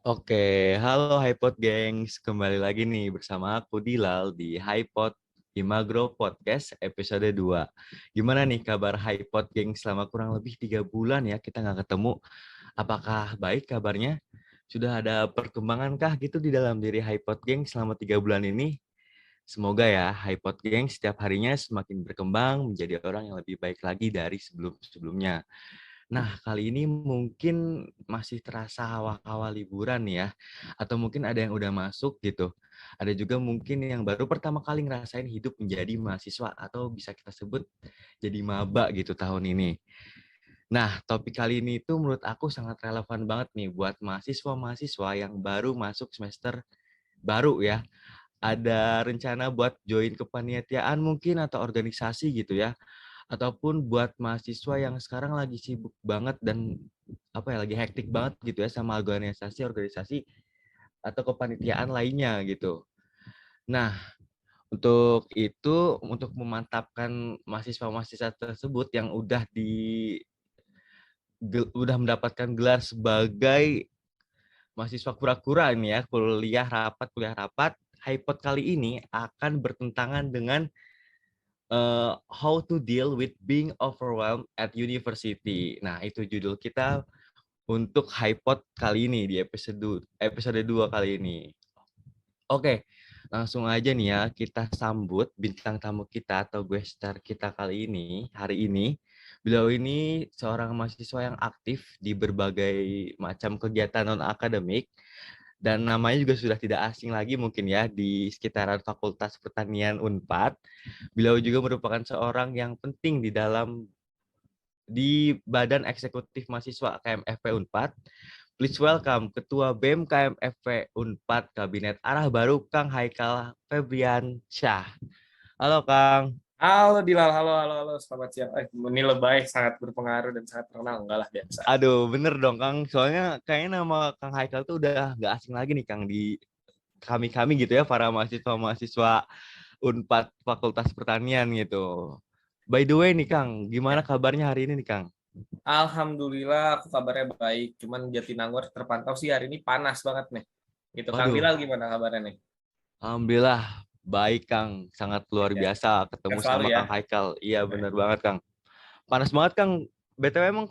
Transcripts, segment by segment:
Oke, halo HiPod gengs. Kembali lagi nih bersama aku Dilal di HiPod Imagro Podcast episode 2. Gimana nih kabar HiPod gengs selama kurang lebih 3 bulan ya kita nggak ketemu. Apakah baik kabarnya? Sudah ada perkembangan kah gitu di dalam diri HiPod gengs selama 3 bulan ini? Semoga ya HiPod gengs setiap harinya semakin berkembang menjadi orang yang lebih baik lagi dari sebelum-sebelumnya. Nah, kali ini mungkin masih terasa awal-awal liburan nih ya, atau mungkin ada yang udah masuk gitu. Ada juga mungkin yang baru pertama kali ngerasain hidup menjadi mahasiswa atau bisa kita sebut jadi maba gitu tahun ini. Nah, topik kali ini tuh menurut aku sangat relevan banget nih buat mahasiswa-mahasiswa yang baru masuk semester baru ya. Ada rencana buat join kepanitiaan mungkin atau organisasi gitu ya, ataupun buat mahasiswa yang sekarang lagi sibuk banget dan lagi hektik banget gitu ya sama organisasi-organisasi atau kepanitiaan lainnya gitu. Nah, untuk memantapkan mahasiswa-mahasiswa tersebut yang udah mendapatkan gelar sebagai mahasiswa kura-kura ini ya, kuliah rapat, HiPod kali ini akan bertentangan dengan how to deal with being overwhelmed at university. Nah, itu judul kita untuk HiPod kali ini di episode 2 kali ini. Oke, langsung aja nih ya kita sambut bintang tamu kita atau guest kita kali ini, hari ini. Beliau ini seorang mahasiswa yang aktif di berbagai macam kegiatan non-akademik dan namanya juga sudah tidak asing lagi mungkin ya di sekitaran Fakultas Pertanian Unpad. Beliau juga merupakan seorang yang penting di Badan Eksekutif Mahasiswa KMFP Unpad. Please welcome Ketua BEM KMFP Unpad Kabinet Arah Baru Kang Haikal Febrian Syah. Halo Kang. Halo Dilal, halo, selamat siang. Ini lebay sangat berpengaruh dan sangat terkenal, enggak lah biasa. Aduh, bener dong Kang. Soalnya kayaknya nama Kang Haikal tuh udah nggak asing lagi nih Kang di kami-kami gitu ya, para mahasiswa-mahasiswa Unpad Fakultas Pertanian gitu. By the way nih Kang, gimana Ya, kabarnya hari ini nih Kang? Alhamdulillah aku kabarnya baik. Cuman Jatinangor terpantau sih hari ini panas banget nih. Gitu, Kang Waduh, Dilal gimana kabarnya nih? alhamdulillah baik Kang. Sangat luar Ya, biasa ketemu kan selalu sama ya. Kang Haikal. Iya Nah, bener banget Kang. Panas banget Kang. BTW emang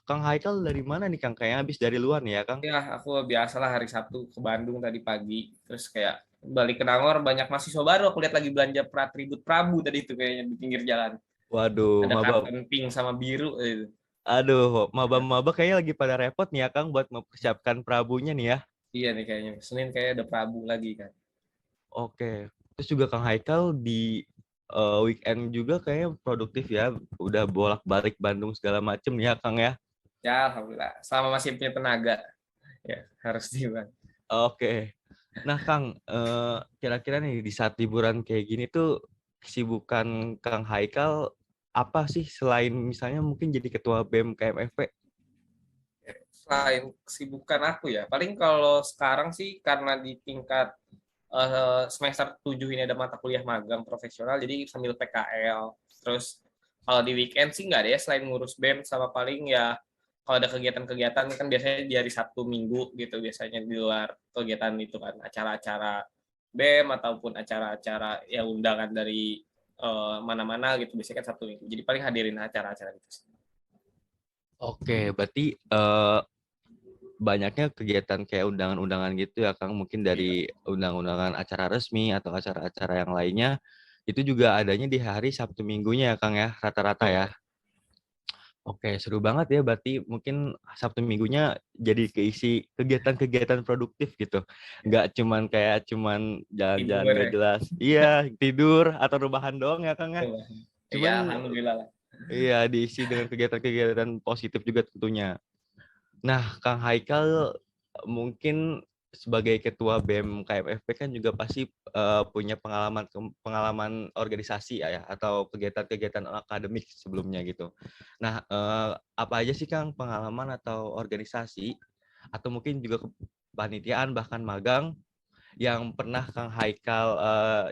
Kang Haikal dari mana nih Kang? Kayaknya habis dari luar nih ya Kang? ya aku biasalah hari Sabtu ke Bandung tadi pagi. Terus kayak balik ke Nangor banyak mahasiswa baru. Aku lihat lagi belanja atribut Prabu tadi itu kayaknya di pinggir jalan. Waduh, Ada maba. karton pink sama biru gitu. Aduh, maba-maba kayaknya lagi pada repot nih ya Kang buat mempersiapkan Prabunya nih ya. Iya nih kayaknya. Senin kayak ada Prabu lagi kan. Oke. Terus juga Kang Haikal di weekend juga kayaknya produktif ya. Udah bolak-balik Bandung segala macem nih ya Kang ya. Ya, alhamdulillah. Selama masih punya tenaga, ya harus dibantu. Oke. Nah Kang, kira-kira nih di saat liburan kayak gini tuh kesibukan Kang Haikal apa sih selain misalnya mungkin jadi ketua BEM KMFP? Selain kesibukan aku ya, paling kalau sekarang sih karena di tingkat semester 7 ini ada mata kuliah magang profesional, jadi sambil PKL. Terus kalau di weekend sih nggak ada ya, selain ngurus BEM sama paling ya kalau ada kegiatan-kegiatan kan biasanya di hari Sabtu Minggu gitu, biasanya di luar kegiatan itu kan acara-acara BEM ataupun acara-acara ya undangan dari mana-mana gitu, biasanya kan Sabtu Minggu. Jadi paling hadirin acara-acara gitu sih. Oke, berarti banyaknya kegiatan kayak undangan-undangan gitu ya Kang, mungkin Iya. dari undang-undangan acara resmi atau acara-acara yang lainnya, itu juga adanya di hari Sabtu Minggunya ya Kang ya, rata-rata ya. Betul. Oke, seru banget ya, berarti mungkin Sabtu Minggunya jadi keisi kegiatan-kegiatan produktif gitu. Nggak cuman jalan-jalan Tidur nggak ya. jelas. Iya, tidur atau rebahan doang ya Kang ya. Iya, Cuman alhamdulillah lah. iya diisi dengan kegiatan-kegiatan positif juga tentunya. Nah, Kang Haikal mungkin sebagai ketua BEM KMFP kan juga pasti punya pengalaman organisasi ya atau kegiatan-kegiatan akademik sebelumnya gitu. Nah, apa aja sih Kang pengalaman atau organisasi atau mungkin juga kepanitiaan bahkan magang yang pernah Kang Haikal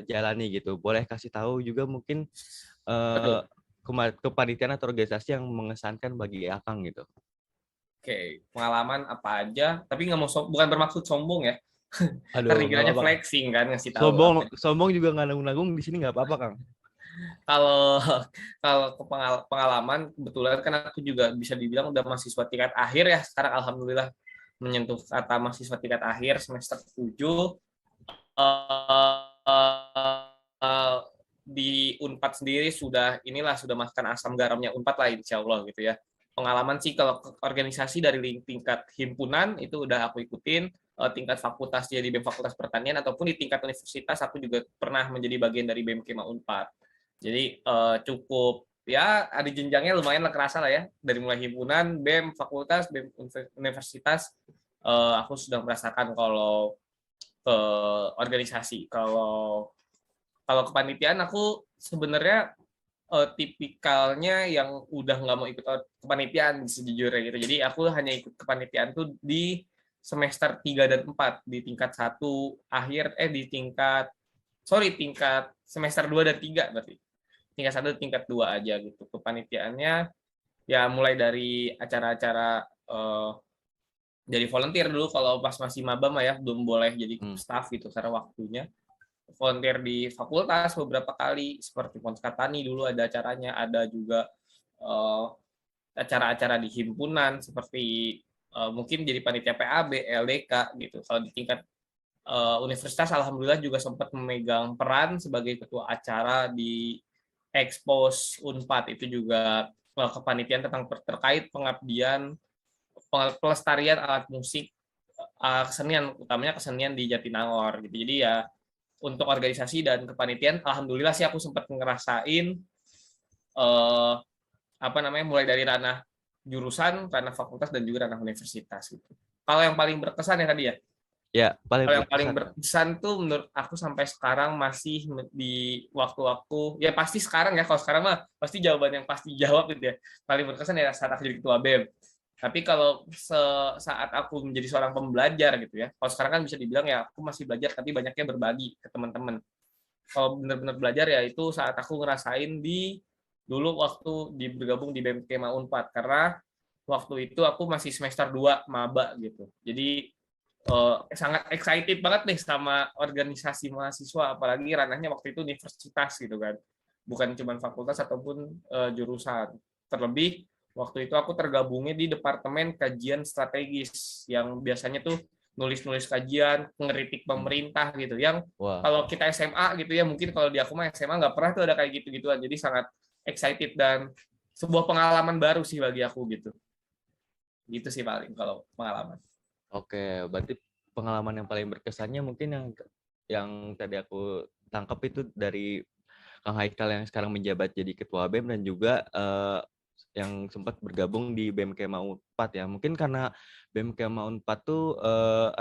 jalani gitu. Boleh kasih tahu juga mungkin eh, Aduh, kepanitiaan atau organisasi yang mengesankan bagi Akang gitu. Oke, pengalaman apa aja? Tapi nggak mau bukan bermaksud sombong ya. Ntar Aduh, nggak dikiranya apa-apa. flexing kan ngasih tahu Sombong, apa. sombong juga nggak nanggung-nanggung di sini nggak apa-apa, Kang. Kalau kalau pengalaman kebetulan kan aku juga bisa dibilang udah mahasiswa tingkat akhir ya. Sekarang alhamdulillah menyentuh kata mahasiswa tingkat akhir semester 7. Di Unpad sendiri sudah makan asam garamnya Unpad lah insya Allah gitu ya. Pengalaman sih kalau organisasi dari tingkat himpunan itu udah aku ikutin, tingkat fakultas jadi BEM Fakultas Pertanian ataupun di tingkat universitas aku juga pernah menjadi bagian dari BEM Kema Unpad. Jadi cukup ya ada jenjangnya lumayan lah kerasa lah ya dari mulai himpunan, BEM Fakultas, BEM Universitas. Aku sudah merasakan kalau ke organisasi. Kalau kepanitiaan aku sebenarnya tipikalnya yang udah nggak mau ikut kepanitiaan sejujurnya gitu. Jadi aku hanya ikut kepanitiaan tuh di semester 3 dan 4 di tingkat 1 akhir di tingkat semester 2 dan 3 berarti. Tingkat 1 tingkat 2 aja gitu. Kepanitiaannya ya mulai dari acara-acara jadi volunteer dulu kalau pas masih maba mah ya belum boleh jadi staff gitu karena waktunya. Volunteer di fakultas beberapa kali seperti Ponskatani dulu ada acaranya, ada juga acara-acara di himpunan seperti mungkin jadi panitia PAB, LDK gitu. Kalau di tingkat universitas alhamdulillah juga sempat memegang peran sebagai ketua acara di Expos Unpad itu juga kepanitiaan tentang terkait pengabdian pelestarian alat musik kesenian utamanya kesenian di Jatinangor gitu. Jadi ya untuk organisasi dan kepanitiaan alhamdulillah sih aku sempat ngerasain mulai dari ranah jurusan, ranah fakultas dan juga ranah universitas gitu. Kalau yang paling berkesan ya tadi ya. Ya, paling Kalau yang paling berkesan. berkesan tuh menurut aku sampai sekarang masih di waktu-waktu ya pasti sekarang ya kalau sekarang mah pasti jawaban yang pasti jawab gitu ya. Paling berkesan ya saat aku jadi ketua BEM. Tapi kalau saat aku menjadi seorang pembelajar gitu ya, kalau sekarang kan bisa dibilang ya aku masih belajar tapi banyaknya berbagi ke teman-teman. Kalau benar-benar belajar ya itu saat aku ngerasain dulu waktu bergabung di BEM Kema Unpad karena waktu itu aku masih semester 2 maba gitu. Jadi sangat excited banget nih sama organisasi mahasiswa apalagi ranahnya waktu itu universitas gitu kan. Bukan cuma fakultas ataupun jurusan. Terlebih waktu itu aku tergabungnya di Departemen Kajian Strategis yang biasanya tuh nulis-nulis kajian, ngeritik pemerintah gitu. Yang kalau kita SMA gitu ya, mungkin kalau di aku mah SMA nggak pernah tuh ada kayak gitu-gituan. Jadi sangat excited dan sebuah pengalaman baru sih bagi aku gitu. Gitu sih paling kalau pengalaman. Oke, berarti pengalaman yang paling berkesannya mungkin yang tadi aku tangkap itu dari Kang Haikal yang sekarang menjabat jadi ketua BEM dan juga yang sempat bergabung di BEM Kema Unpad ya. Mungkin karena BEM Kema Unpad tuh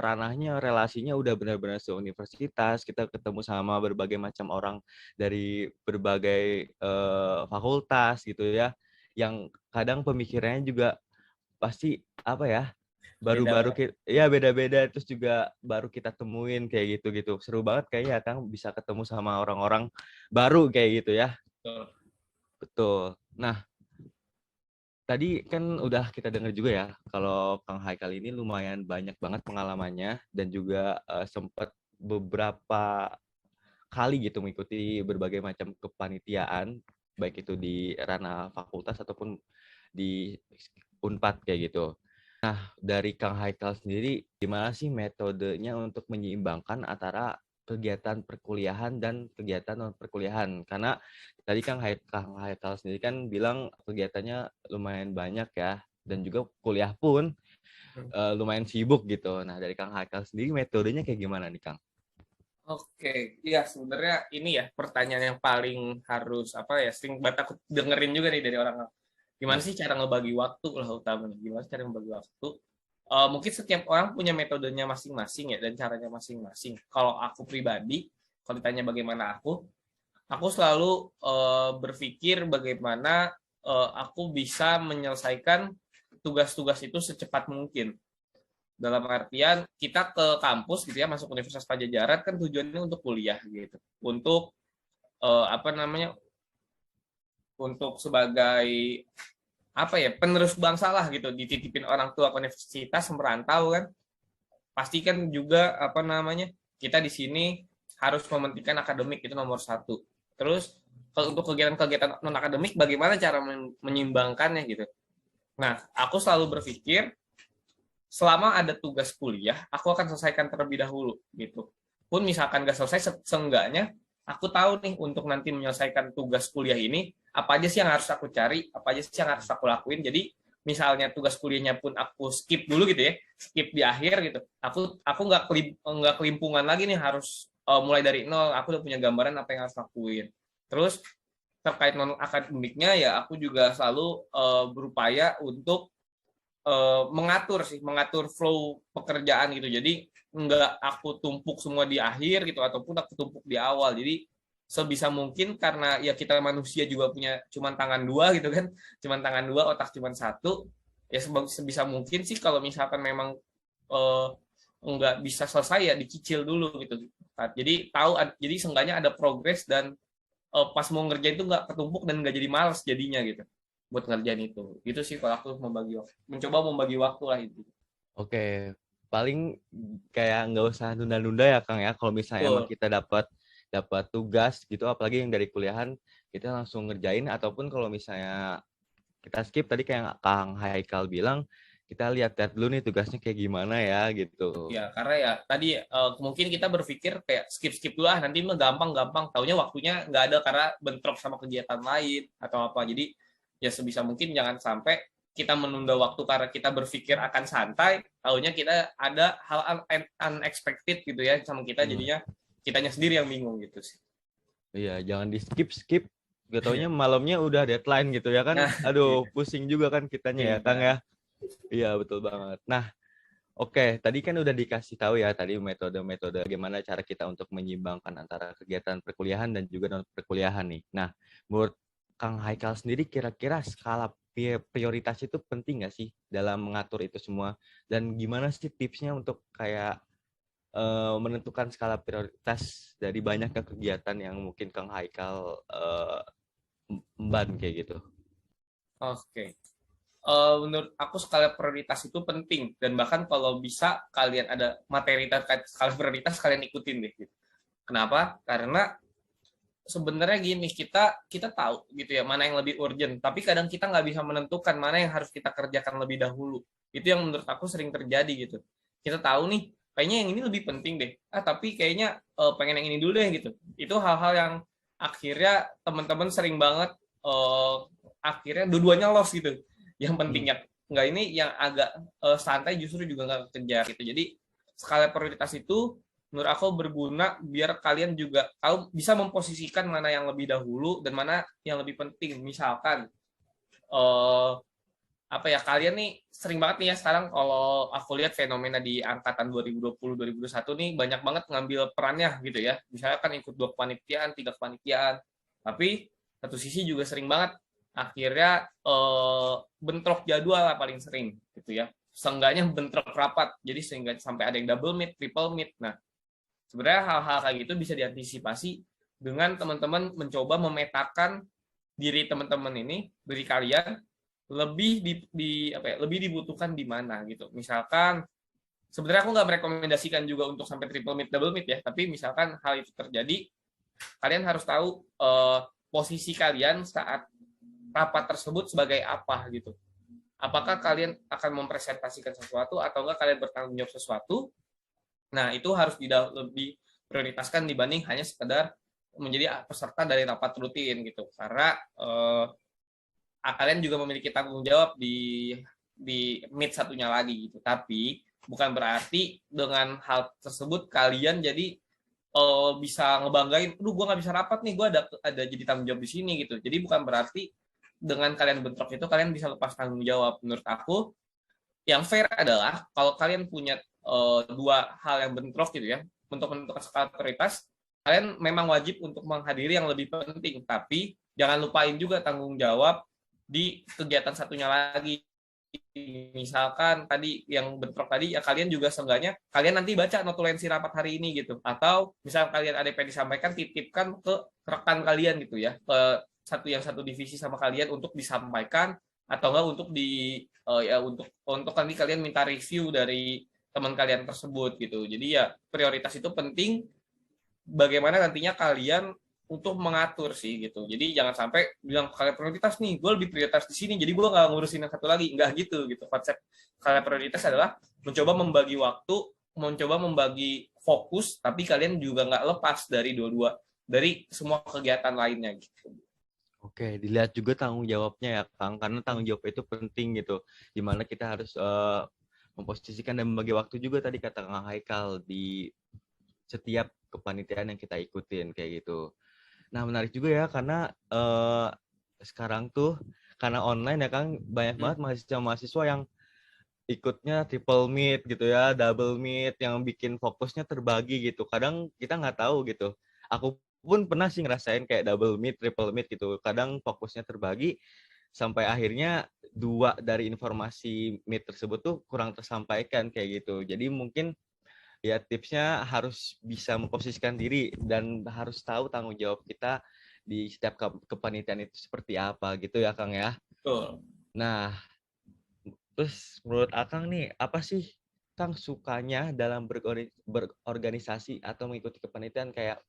ranahnya relasinya udah benar-benar seuniversitas, kita ketemu sama berbagai macam orang dari berbagai fakultas gitu ya. Yang kadang pemikirannya juga pasti apa ya? Baru-baru ya beda-beda terus juga baru kita temuin kayak gitu-gitu. Seru banget kayaknya Kang bisa ketemu sama orang-orang baru kayak gitu ya. Betul. Nah, tadi kan udah kita dengar juga ya kalau Kang Haikal ini lumayan banyak banget pengalamannya dan juga sempat beberapa kali gitu mengikuti berbagai macam kepanitiaan baik itu di ranah fakultas ataupun di Unpad kayak gitu. Nah, dari Kang Haikal sendiri, gimana sih metodenya untuk menyeimbangkan antara kegiatan perkuliahan dan kegiatan non-perkuliahan? Karena tadi Kang Haikal sendiri kan bilang kegiatannya lumayan banyak ya, dan juga kuliah pun lumayan sibuk gitu. Nah, dari Kang Haikal sendiri metodenya kayak gimana nih, Kang? Oke, iya sebenarnya ini ya pertanyaan yang paling harus sering banget aku dengerin juga nih dari orang. Gimana sih cara ngebagi waktu lah utamanya? Gimana sih cara ngebagi waktu? Mungkin setiap orang punya metodenya masing-masing ya dan caranya masing-masing. Kalau aku pribadi, kalau ditanya bagaimana aku selalu berpikir bagaimana aku bisa menyelesaikan tugas-tugas itu secepat mungkin. Dalam artian kita ke kampus gitu ya, masuk Universitas Padjadjaran kan tujuannya untuk kuliah gitu. Untuk untuk sebagai penerus bangsa lah gitu, dititipin orang tua ke universitas merantau kan, pasti kan juga kita di sini harus mementingkan akademik, itu nomor satu. Terus kalau untuk kegiatan-kegiatan non akademik bagaimana cara menyeimbangkannya gitu. Nah, aku selalu berpikir selama ada tugas kuliah aku akan selesaikan terlebih dahulu gitu. Pun misalkan gak selesai, seenggaknya aku tahu nih untuk nanti menyelesaikan tugas kuliah ini apa aja sih yang harus aku cari, apa aja sih yang harus aku lakuin. Jadi misalnya tugas kuliahnya pun aku skip dulu gitu ya, skip di akhir gitu. Aku nggak kelimpungan lagi nih harus mulai dari nol. Aku udah punya gambaran apa yang harus lakuin. Terus terkait non akademiknya ya aku juga selalu berupaya untuk mengatur flow pekerjaan gitu. Jadi nggak aku tumpuk semua di akhir gitu ataupun aku tumpuk di awal. Jadi sebisa mungkin, karena ya kita manusia juga punya cuman tangan dua gitu kan, cuman tangan dua, otak cuman satu, ya sebisa mungkin sih kalau misalkan memang nggak bisa selesai ya dicicil dulu gitu. Jadi jadi seenggaknya ada progres dan pas mau ngerjain itu nggak ketumpuk dan nggak jadi males jadinya gitu buat ngerjain itu. Gitu sih kalau aku mencoba membagi waktu lah itu. Oke, paling kayak nggak usah nunda-nunda ya Kang ya. Kalau misalnya emang kita dapat tugas gitu, apalagi yang dari kuliahan, kita langsung ngerjain. Ataupun kalau misalnya kita skip, tadi kayak Kang Haikal bilang, kita lihat dulu nih tugasnya kayak gimana ya gitu. Ya karena ya tadi mungkin kita berpikir kayak skip dulu nanti mah gampang, taunya waktunya nggak ada karena bentrok sama kegiatan lain atau apa. Jadi ya sebisa mungkin jangan sampai kita menunda waktu karena kita berpikir akan santai, taunya kita ada hal unexpected gitu ya sama kita, jadinya kitanya sendiri yang bingung gitu sih. Iya, jangan di skip, gak taunya malamnya udah deadline gitu ya kan. Aduh, pusing juga kan kitanya ya Kang ya. Iya, betul banget. Nah, oke, tadi kan udah dikasih tahu ya tadi metode-metode bagaimana cara kita untuk menyeimbangkan antara kegiatan perkuliahan dan juga non perkuliahan nih. Nah, menurut Kang Haikal sendiri kira-kira skala prioritas itu penting nggak sih dalam mengatur itu semua? Dan gimana sih tipsnya untuk kayak menentukan skala prioritas dari banyaknya kegiatan yang mungkin Kang Haikal emban kayak gitu? Oke. Menurut aku skala prioritas itu penting, dan bahkan kalau bisa kalian ada materi terkait skala prioritas kalian ikutin deh gitu. Kenapa? Karena sebenarnya gini, kita tahu gitu ya mana yang lebih urgent, tapi kadang kita nggak bisa menentukan mana yang harus kita kerjakan lebih dahulu. Itu yang menurut aku sering terjadi gitu. Kita tahu nih kayaknya yang ini lebih penting deh, tapi kayaknya pengen yang ini dulu deh gitu. Itu hal-hal yang akhirnya teman-teman sering banget akhirnya dua-duanya lost gitu. Yang pentingnya nggak ini, yang agak santai justru juga nggak kejar gitu. Jadi skala prioritas itu menurut aku berguna biar kalian juga tahu bisa memposisikan mana yang lebih dahulu dan mana yang lebih penting. Misalkan kalian nih sering banget nih ya sekarang kalau aku lihat fenomena di angkatan 2020-2021 nih banyak banget ngambil perannya gitu ya. Misalnya kan ikut 2 kepanitiaan, 3 kepanitiaan. Tapi satu sisi juga sering banget akhirnya bentrok jadwal lah paling sering gitu ya. Seenggaknya bentrok rapat. Jadi sehingga sampai ada yang double meet, triple meet. Nah, sebenarnya hal-hal kayak gitu bisa diantisipasi dengan teman-teman mencoba memetakan diri teman-teman ini, diri kalian lebih lebih dibutuhkan di mana gitu. Misalkan sebenarnya aku nggak merekomendasikan juga untuk sampai triple meet, double meet ya, tapi misalkan hal itu terjadi, kalian harus tahu posisi kalian saat rapat tersebut sebagai apa gitu. Apakah kalian akan mempresentasikan sesuatu atau enggak kalian bertanggung jawab sesuatu. Nah, itu harus lebih prioritaskan dibanding hanya sekedar menjadi peserta dari rapat rutin gitu. Karena kalian juga memiliki tanggung jawab di meet satunya lagi gitu. Tapi bukan berarti dengan hal tersebut kalian jadi bisa ngebanggain, gue nggak bisa rapat nih, gue ada jadi tanggung jawab di sini gitu. Jadi bukan berarti dengan kalian bentrok itu kalian bisa lepas tanggung jawab. Menurut aku yang fair adalah kalau kalian punya dua hal yang bentrok gitu ya, untuk menentukan skala prioritas kalian memang wajib untuk menghadiri yang lebih penting, tapi jangan lupain juga tanggung jawab di kegiatan satunya lagi. Misalkan tadi yang bentrok tadi ya, kalian juga seenggaknya kalian nanti baca notulensi rapat hari ini gitu, atau misal kalian ada yang disampaikan, titipkan ke rekan kalian gitu ya, ke satu divisi sama kalian untuk disampaikan atau enggak untuk ya untuk nanti kalian minta review dari teman kalian tersebut gitu. Jadi ya prioritas itu penting, bagaimana nantinya kalian untuk mengatur sih gitu. Jadi jangan sampai bilang kalian prioritas nih, gue lebih prioritas di sini, jadi gue nggak ngurusin yang satu lagi, nggak gitu gitu. Konsep kalian prioritas adalah mencoba membagi waktu, mencoba membagi fokus, tapi kalian juga nggak lepas dari dua-dua, dari semua kegiatan lainnya gitu. Oke, dilihat juga tanggung jawabnya ya, Kang, karena tanggung jawab itu penting gitu. Dimana kita harus memposisikan dan membagi waktu juga tadi kata Kang Haikal di setiap kepanitiaan yang kita ikutin kayak gitu. Nah, menarik juga ya karena sekarang tuh karena online ya Kang, banyak banget mahasiswa-mahasiswa yang ikutnya triple meet gitu ya, double meet yang bikin fokusnya terbagi gitu. Kadang kita nggak tahu gitu. Aku pun pernah sih ngerasain kayak double meet, triple meet gitu. Kadang fokusnya terbagi sampai akhirnya dua dari informasi meet tersebut tuh kurang tersampaikan kayak gitu. Jadi mungkin ya tipsnya harus bisa memposisikan diri dan harus tahu tanggung jawab kita di setiap kepanitiaan itu seperti apa gitu ya Kang ya. Betul. Nah, terus menurut Akang nih apa sih Kang sukanya dalam berorganisasi atau mengikuti kepanitiaan, kayak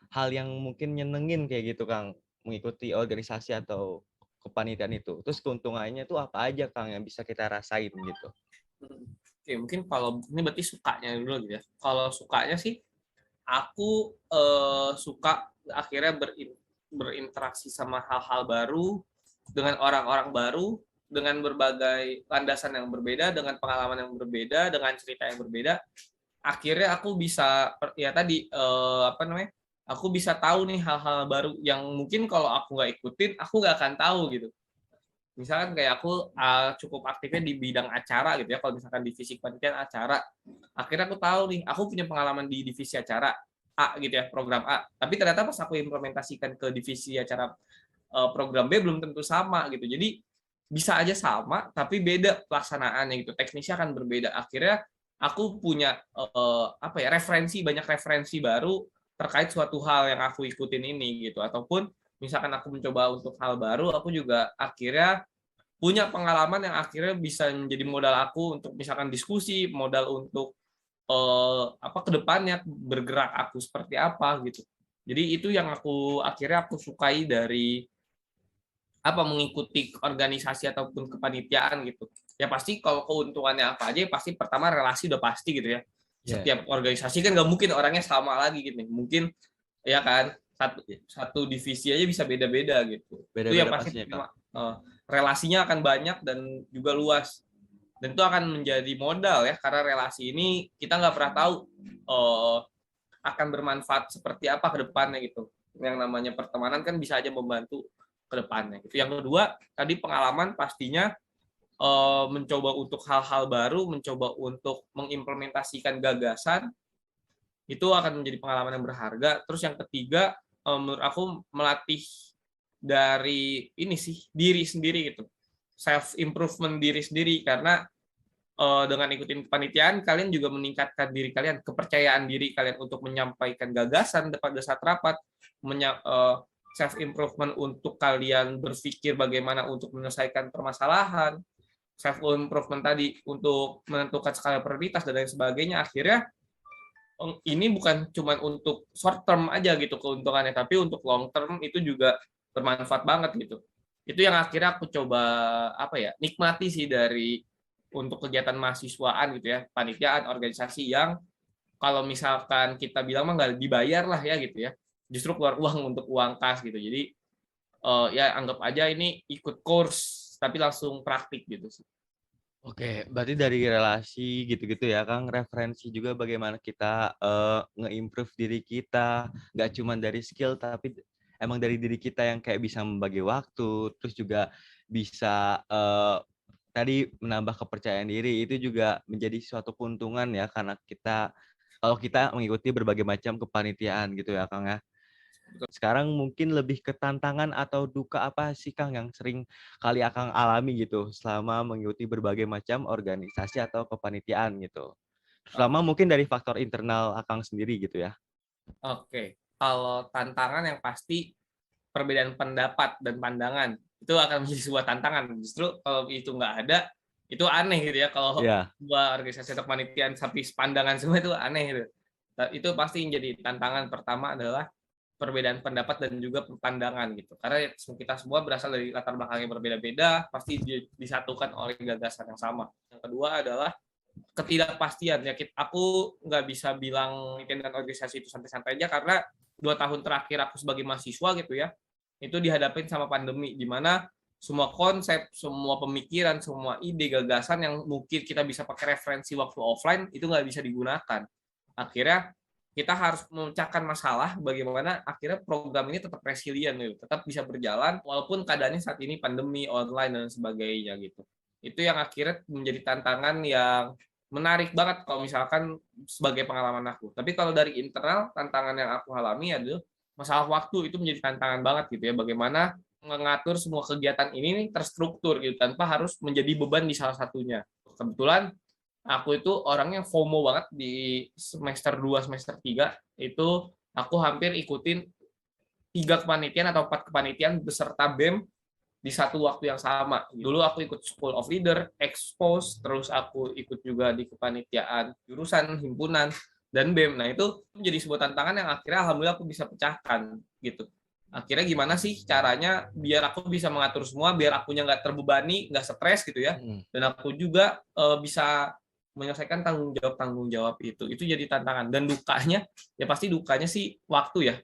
hal yang mungkin nyenengin kayak gitu Kang, mengikuti organisasi atau kepanitiaan itu. Terus keuntungannya tuh apa aja Kang yang bisa kita rasain gitu. Oke, mungkin kalau ini berarti sukanya dulu gitu ya. Kalau sukanya sih aku suka akhirnya berinteraksi sama hal-hal baru dengan orang-orang baru, dengan berbagai landasan yang berbeda, dengan pengalaman yang berbeda, dengan cerita yang berbeda. Akhirnya aku bisa ya tadi apa namanya? Aku bisa tahu nih hal-hal baru yang mungkin kalau aku nggak ikutin, aku nggak akan tahu gitu. Misalkan kayak aku cukup aktifnya di bidang acara gitu ya, kalau misalkan divisi kepanitiaan acara, akhirnya aku tahu nih, aku punya pengalaman di divisi acara A gitu ya, program A, tapi ternyata pas aku implementasikan ke divisi acara program B belum tentu sama gitu. Jadi bisa aja sama tapi beda pelaksanaannya gitu, teknisnya akan berbeda. Akhirnya aku punya apa ya, banyak referensi baru terkait suatu hal yang aku ikutin ini gitu. Ataupun misalkan aku mencoba untuk hal baru, aku juga akhirnya punya pengalaman yang akhirnya bisa menjadi modal aku untuk misalkan diskusi, modal untuk apa kedepannya bergerak aku seperti apa gitu. Jadi itu yang akhirnya aku sukai dari apa mengikuti organisasi ataupun kepanitiaan gitu. Ya pasti kalau keuntungannya apa aja, pasti pertama relasi udah pasti gitu ya. Yeah. Setiap organisasi kan nggak mungkin orangnya sama lagi gitu. Mungkin ya kan satu divisi aja bisa beda-beda gitu. Itu yang Beda-beda pasti pastinya Kang. relasinya akan banyak dan juga luas. Dan itu akan menjadi modal ya, karena relasi ini kita nggak pernah tahu akan bermanfaat seperti apa ke depannya gitu. Yang namanya pertemanan kan bisa aja membantu ke depannya gitu. Yang kedua, tadi pengalaman pastinya mencoba untuk hal-hal baru, mencoba untuk mengimplementasikan gagasan, itu akan menjadi pengalaman yang berharga. Terus yang ketiga, menurut aku melatih dari ini sih, diri sendiri gitu. Self improvement diri sendiri, karena dengan ikutin kepanitiaan kalian juga meningkatkan diri kalian, kepercayaan diri kalian untuk menyampaikan gagasan pada saat rapat, self improvement untuk kalian berpikir bagaimana untuk menyelesaikan permasalahan, self improvement tadi untuk menentukan skala prioritas dan lain sebagainya. Akhirnya ini bukan cuma untuk short term aja gitu keuntungannya, tapi untuk long term itu juga bermanfaat banget gitu. Itu yang akhirnya aku coba apa ya, nikmati sih dari untuk kegiatan mahasiswaan gitu ya, panitiaan, organisasi yang kalau misalkan kita bilang mah nggak dibayar lah ya gitu ya, justru keluar uang untuk uang kas gitu. Jadi ya anggap aja ini ikut course tapi langsung praktik gitu sih. Oke, berarti dari relasi gitu-gitu ya, Kang, referensi juga bagaimana kita nge-improve diri kita, nggak cuma dari skill, tapi emang dari diri kita yang kayak bisa membagi waktu, terus juga bisa tadi menambah kepercayaan diri, itu juga menjadi suatu keuntungan ya, karena kalau kita mengikuti berbagai macam kepanitiaan gitu ya, Kang ya. Sekarang mungkin lebih ke tantangan atau duka apa sih Kang yang sering kali Akang alami gitu selama mengikuti berbagai macam organisasi atau kepanitiaan gitu. Selama mungkin dari faktor internal Akang sendiri gitu ya. Oke, kalau tantangan yang pasti perbedaan pendapat dan pandangan itu akan menjadi sebuah tantangan. Justru kalau itu nggak ada, itu aneh gitu ya. Kalau Iya. sebuah organisasi atau kepanitiaan tapi sepandangan semua itu aneh gitu. Itu pasti yang jadi tantangan pertama adalah perbedaan pendapat dan juga pandangan gitu. Karena kita semua berasal dari latar belakang yang berbeda-beda, pasti disatukan oleh gagasan yang sama. Yang kedua adalah ketidakpastian. Ya, aku nggak bisa bilang dan organisasi itu santai-santai aja karena 2 tahun terakhir aku sebagai mahasiswa gitu ya, itu dihadapin sama pandemi, di mana semua konsep, semua pemikiran, semua ide, gagasan yang mungkin kita bisa pakai referensi waktu offline itu nggak bisa digunakan. Akhirnya kita harus memecahkan masalah bagaimana akhirnya program ini tetap resilient gitu, tetap bisa berjalan walaupun keadaannya saat ini pandemi, online dan sebagainya gitu. Itu yang akhirnya menjadi tantangan yang menarik banget kalau misalkan sebagai pengalaman aku. Tapi kalau dari internal, tantangan yang aku alami adalah masalah waktu. Itu menjadi tantangan banget gitu ya, bagaimana mengatur semua kegiatan ini nih terstruktur gitu tanpa harus menjadi beban di salah satunya. Kebetulan aku itu orangnya FOMO banget di semester 2, semester 3 itu aku hampir ikutin 3 kepanitiaan atau 4 kepanitiaan beserta BEM di satu waktu yang sama. Dulu aku ikut School of Leader, Expose, terus aku ikut juga di kepanitiaan jurusan, himpunan, dan BEM. Nah, itu menjadi sebuah tantangan yang akhirnya alhamdulillah aku bisa pecahkan gitu. Akhirnya gimana sih caranya biar aku bisa mengatur semua, biar akunya nggak terbebani, nggak stres gitu ya, dan aku juga bisa menyelesaikan tanggung jawab itu jadi tantangan. Dan dukanya ya pasti dukanya sih waktu ya,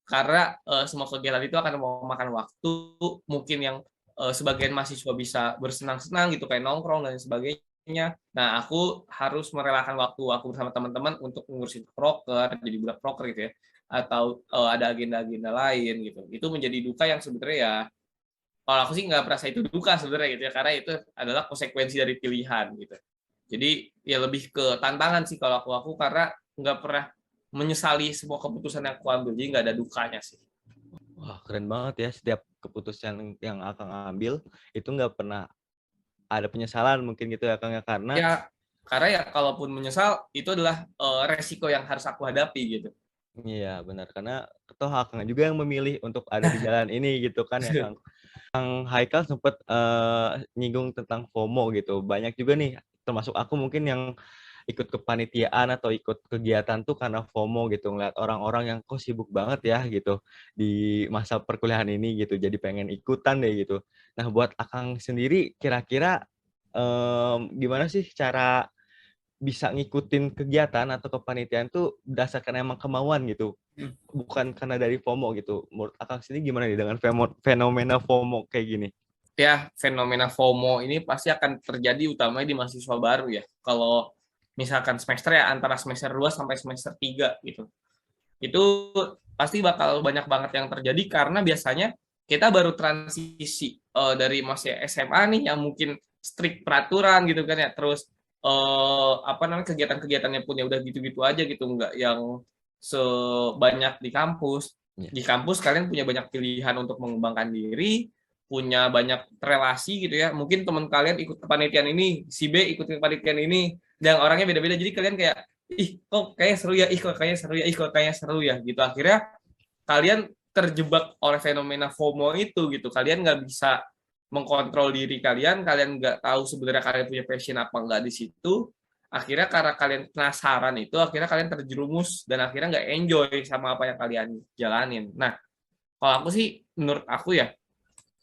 karena semua kegiatan itu akan memakan waktu. Mungkin yang sebagian mahasiswa bisa bersenang-senang gitu kayak nongkrong dan sebagainya. Nah, aku harus merelakan waktu aku bersama teman-teman untuk ngurusin proker, jadi budak proker gitu ya, atau ada agenda-agenda lain gitu. Itu menjadi duka yang sebenarnya ya, kalau aku sih nggak merasa itu duka sebenarnya gitu ya, karena itu adalah konsekuensi dari pilihan gitu. Jadi ya lebih ke tantangan sih kalau aku karena nggak pernah menyesali semua keputusan yang aku ambil, jadi nggak ada dukanya sih. Wah, keren banget ya. Setiap keputusan yang Akang ambil itu nggak pernah ada penyesalan mungkin gitu ya, Kang ya, karena Karena ya kalaupun menyesal itu adalah resiko yang harus aku hadapi gitu. iya benar, karena toh Akang juga yang memilih untuk ada di jalan ini gitu kan ya, Kang. Kang Haikal sempet nyinggung tentang FOMO gitu. Banyak juga nih, termasuk aku mungkin yang ikut kepanitiaan atau ikut kegiatan tuh karena FOMO gitu, ngeliat orang-orang yang kok sibuk banget ya gitu di masa perkuliahan ini gitu, jadi pengen ikutan deh gitu. Nah, buat Akang sendiri kira-kira gimana sih cara bisa ngikutin kegiatan atau kepanitiaan tuh berdasarkan emang kemauan gitu, bukan karena dari FOMO gitu. Menurut Akang sendiri gimana nih dengan fenomena FOMO kayak gini? Ya, fenomena FOMO ini pasti akan terjadi utamanya di mahasiswa baru ya. Kalau misalkan semester ya antara semester 2 sampai semester 3 gitu. Itu pasti bakal banyak banget yang terjadi karena biasanya kita baru transisi dari masih SMA nih yang mungkin strict peraturan gitu kan ya, terus apa namanya kegiatan-kegiatannya pun ya udah gitu-gitu aja gitu, nggak yang sebanyak di kampus. Di kampus kalian punya banyak pilihan untuk mengembangkan diri, punya banyak relasi gitu ya. Mungkin teman kalian ikut kepanitiaan ini, si B ikut kepanitiaan ini, dan orangnya beda-beda. Jadi kalian kayak, ih kok kayaknya seru ya, ih kok kayaknya seru ya, ih kok kayaknya seru ya gitu. Akhirnya kalian terjebak oleh fenomena FOMO itu gitu. Kalian nggak bisa mengkontrol diri kalian nggak tahu sebenarnya kalian punya passion apa nggak di situ. Akhirnya karena kalian penasaran itu, akhirnya kalian terjerumus dan akhirnya nggak enjoy sama apa yang kalian jalanin. Nah, kalau aku sih, menurut aku ya,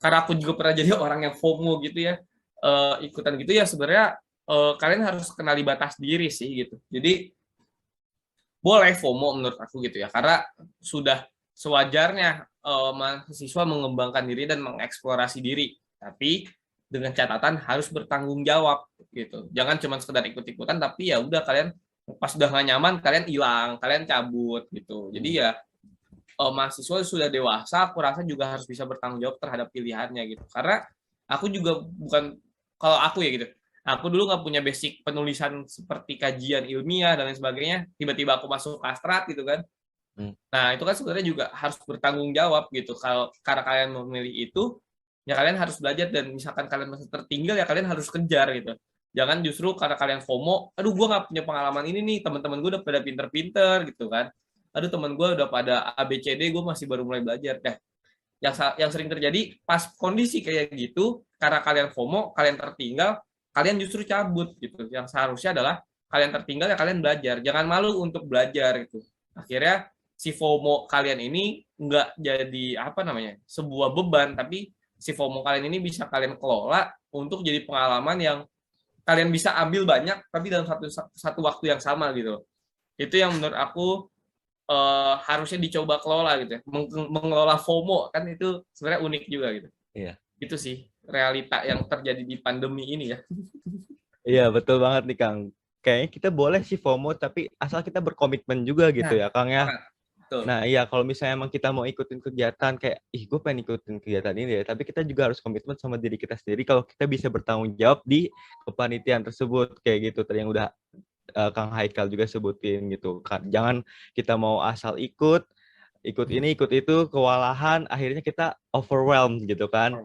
karena aku juga pernah jadi orang yang FOMO gitu ya, ikutan gitu ya, sebenarnya kalian harus kenali batas diri sih gitu. Jadi boleh FOMO menurut aku gitu ya, karena sudah sewajarnya mahasiswa mengembangkan diri dan mengeksplorasi diri, tapi dengan catatan harus bertanggung jawab gitu. Jangan cuma sekedar ikut-ikutan, tapi ya udah kalian pas udah nggak nyaman kalian hilang, kalian cabut gitu. Jadi ya mahasiswa sudah dewasa, aku rasa juga harus bisa bertanggung jawab terhadap pilihannya gitu. Karena aku juga bukan, kalau aku ya gitu, aku dulu nggak punya basic penulisan seperti kajian ilmiah dan lain sebagainya, tiba-tiba aku masuk astrat gitu kan. Nah, itu kan sebenarnya juga harus bertanggung jawab gitu. Kalau karena kalian memilih itu, ya kalian harus belajar, dan misalkan kalian masih tertinggal ya kalian harus kejar gitu. Jangan justru karena kalian FOMO, aduh gue nggak punya pengalaman ini nih, teman-teman gue udah pada pinter-pinter gitu kan. Aduh teman gue udah pada ABCD, gue masih baru mulai belajar. Dah, yang sering terjadi pas kondisi kayak gitu, karena kalian FOMO, kalian tertinggal, kalian justru cabut gitu. Yang seharusnya adalah kalian tertinggal ya kalian belajar. Jangan malu untuk belajar gitu. Akhirnya si FOMO kalian ini nggak jadi apa namanya sebuah beban, tapi si FOMO kalian ini bisa kalian kelola untuk jadi pengalaman yang kalian bisa ambil banyak, tapi dalam satu waktu yang sama gitu. Itu yang menurut aku harusnya dicoba kelola gitu ya. Mengelola FOMO kan itu sebenarnya unik juga gitu. Iya. Itu sih realita yang terjadi di pandemi ini ya. Iya, betul banget nih Kang. Kayaknya kita boleh sih FOMO, tapi asal kita berkomitmen juga gitu ya Kang ya. Betul. Nah iya, kalau misalnya emang kita mau ikutin kegiatan kayak, gue pengen ikutin kegiatan ini ya, tapi kita juga harus komitmen sama diri kita sendiri kalau kita bisa bertanggung jawab di kepanitiaan tersebut, kayak gitu. Tadi yang udah Kang Haikal juga sebutin gitu kan. Jangan kita mau asal ikut ini, ikut itu, kewalahan, akhirnya kita overwhelmed gitu kan.